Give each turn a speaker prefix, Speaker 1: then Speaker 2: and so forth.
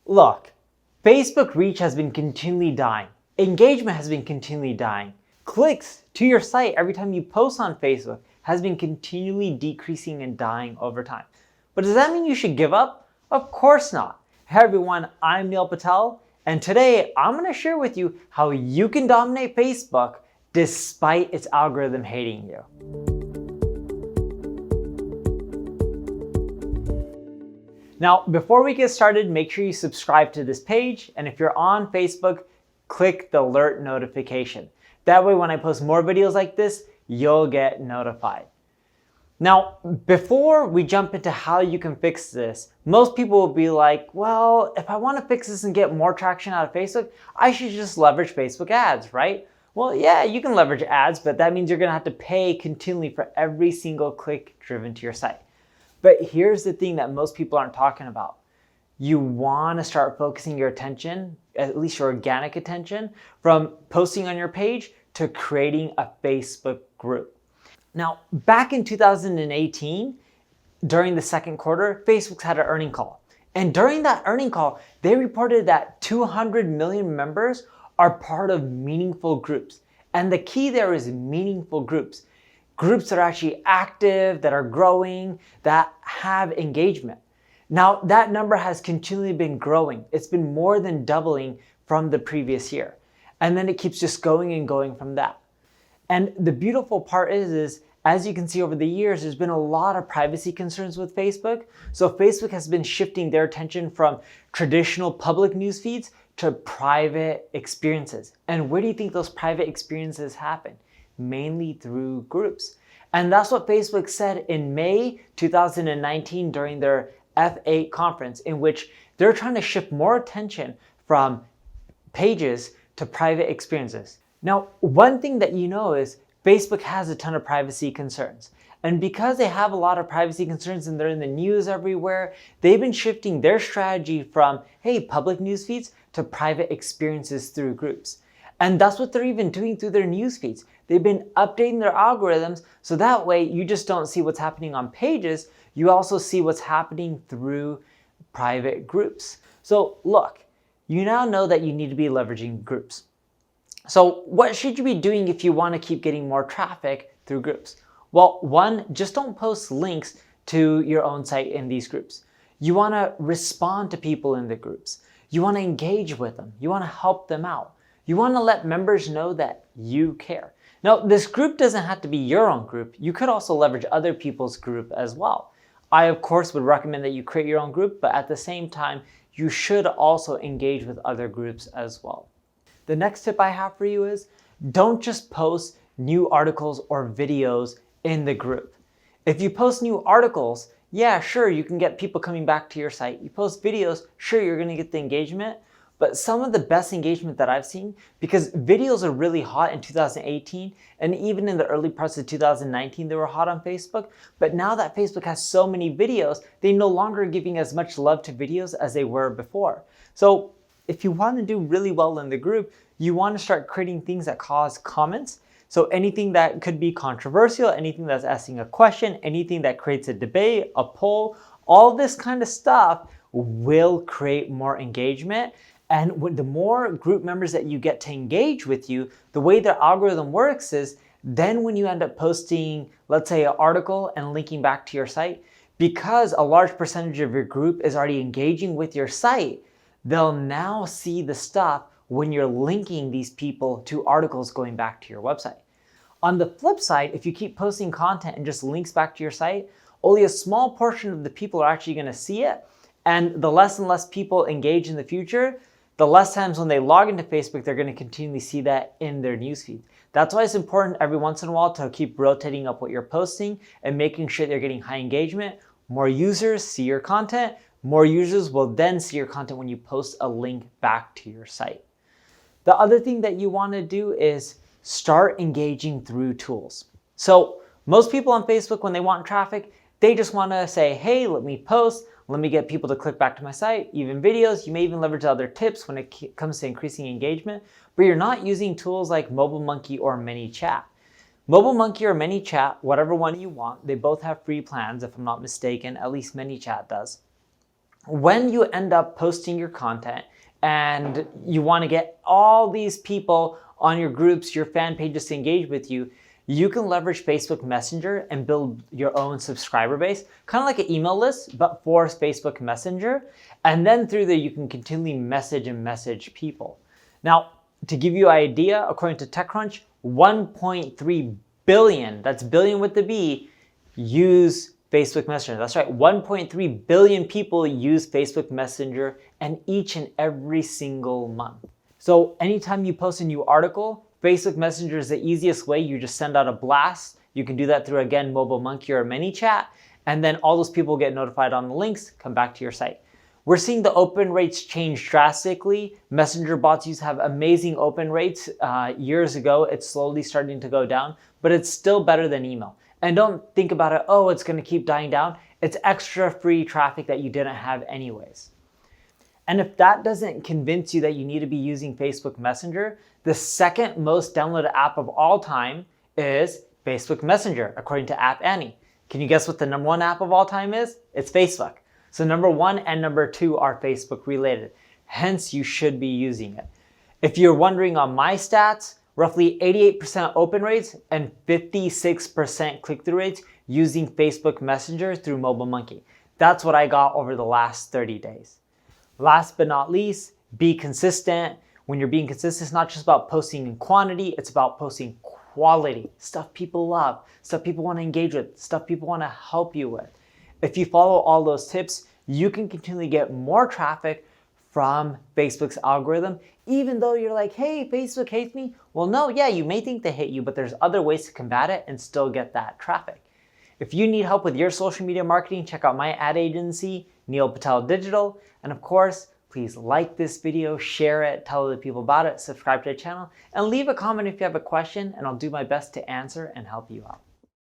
Speaker 1: Look, Facebook reach has been continually dying. Engagement has been continually dying. Clicks to your site every time you post on Facebook has been continually decreasing and dying over time. But does that mean you should give up? Of course not. Hey everyone, I'm Patel, and today I'm going to share with you how you can dominate Facebook despite its algorithm hating you. Now, before we get started, make sure you subscribe to this page, and if you're on Facebook, click the alert notification. That way, when I post more videos like this, you'll get notified. Now, before we jump into how you can fix this, most people will be like, well, if I want to fix this and get more traction out of Facebook, I should just leverage Facebook ads, right? Well, yeah, you can leverage ads, but that means you're going to have to pay continually for every single click driven to your site. But here's the thing that most people aren't talking about. You want to start focusing your attention, at least your organic attention, from posting on your page to creating a Facebook group. Now, back in 2018, during the second quarter, Facebook had an earnings call. And during that earnings call, they reported that 200 million members are part of meaningful groups. And the key there is meaningful groups. Groups that are actually active, that are growing, that have engagement. Now, that number has continually been growing. It's been more than doubling from the previous year. And then it keeps just going and going from that. And the beautiful part is as you can see over the years, there's been a lot of privacy concerns with Facebook. So Facebook has been shifting their attention from traditional public news feeds to private experiences. And where do you think those private experiences happen? Mainly through groups. And that's what Facebook said in May 2019 during their F8 conference, in which they're trying to shift more attention from pages to private experiences. Now, one thing that you know is Facebook has a ton of privacy concerns. And because they have a lot of privacy concerns and they're in the news everywhere, they've been shifting their strategy from, hey, public news feeds to private experiences through groups. And that's what they're even doing through their news feeds. They've been updating their algorithms so that way you just don't see what's happening on pages, you also see what's happening through private groups. So look, you now know that you need to be leveraging groups. So what should you be doing if you want to keep getting more traffic through groups? Well, one, just don't post links to your own site in these groups. You want to respond to people in the groups. You want to engage with them. You want to help them out. You want to let members know that you care. Now, this group doesn't have to be your own group. You could also leverage other people's group as well. I, of course, would recommend that you create your own group, but at the same time, you should also engage with other groups as well. The next tip I have for you is don't just post new articles or videos in the group. If you post new articles, yeah, sure, you can get people coming back to your site. You post videos, sure, you're going to get the engagement. But some of the best engagement that I've seen, because videos are really hot in 2018, and even in the early parts of 2019, they were hot on Facebook. But now that Facebook has so many videos, they no longer are giving as much love to videos as they were before. So if you want to do really well in the group, you want to start creating things that cause comments. So anything that could be controversial, anything that's asking a question, anything that creates a debate, a poll, all this kind of stuff will create more engagement. And the more group members that you get to engage with you, the way their algorithm works is then when you end up posting, let's say, an article and linking back to your site, because a large percentage of your group is already engaging with your site, they'll now see the stuff when you're linking these people to articles going back to your website. On the flip side, if you keep posting content and just links back to your site, only a small portion of the people are actually going to see it. And the less and less people engage in the future, the less times when they log into Facebook, they're going to continually see that in their newsfeed. That's why it's important every once in a while to keep rotating up what you're posting and making sure they're getting high engagement. More users see your content. More users will then see your content when you post a link back to your site. The other thing that you want to do is start engaging through tools. So most people on Facebook, when they want traffic, they just want to say, hey, let me post. Let me get people to click back to my site, even videos. You may even leverage other tips when it comes to increasing engagement, but you're not using tools like MobileMonkey or ManyChat. MobileMonkey or ManyChat, whatever one you want, they both have free plans, if I'm not mistaken, at least ManyChat does. when you end up posting your content and you want to get all these people on your groups, your fan pages to engage with you, you can leverage Facebook Messenger and build your own subscriber base, kind of like an email list, but for Facebook Messenger. And then through there, you can continually message people. Now, to give you an idea, according to TechCrunch, 1.3 billion, that's billion with the B, use Facebook Messenger. That's right, 1.3 billion people use Facebook Messenger, and each and every single month. So anytime you post a new article, Facebook Messenger is the easiest way. You just send out a blast. You can do that through, again, MobileMonkey or ManyChat, and then all those people get notified on the links, come back to your site. We're seeing the open rates change drastically. Messenger bots used to have amazing open rates. Years ago, it's slowly starting to go down, but it's still better than email. And don't think about it, oh, it's going to keep dying down. It's extra free traffic that you didn't have anyways. And if that doesn't convince you that you need to be using Facebook Messenger, the second most downloaded app of all time is Facebook Messenger, according to App Annie. Can you guess what the number one app of all time is? It's Facebook. So number one and number two are Facebook related. Hence, you should be using it. If you're wondering on my stats, roughly 88% open rates and 56% click-through rates using Facebook Messenger through MobileMonkey. That's what I got over the last 30 days. Last but not least, be consistent. When you're being consistent, it's not just about posting in quantity, it's about posting quality, stuff people love, stuff people want to engage with, stuff people want to help you with. If you follow all those tips, you can continually get more traffic from Facebook's algorithm, even though you're like, hey, Facebook hates me. Well, no, yeah, you may think they hate you, but there's other ways to combat it and still get that traffic. If you need help with your social media marketing, check out my ad agency, Neil Patel Digital. And of course, please like this video, share it, tell other people about it, subscribe to the channel, and leave a comment if you have a question, and I'll do my best to answer and help you out.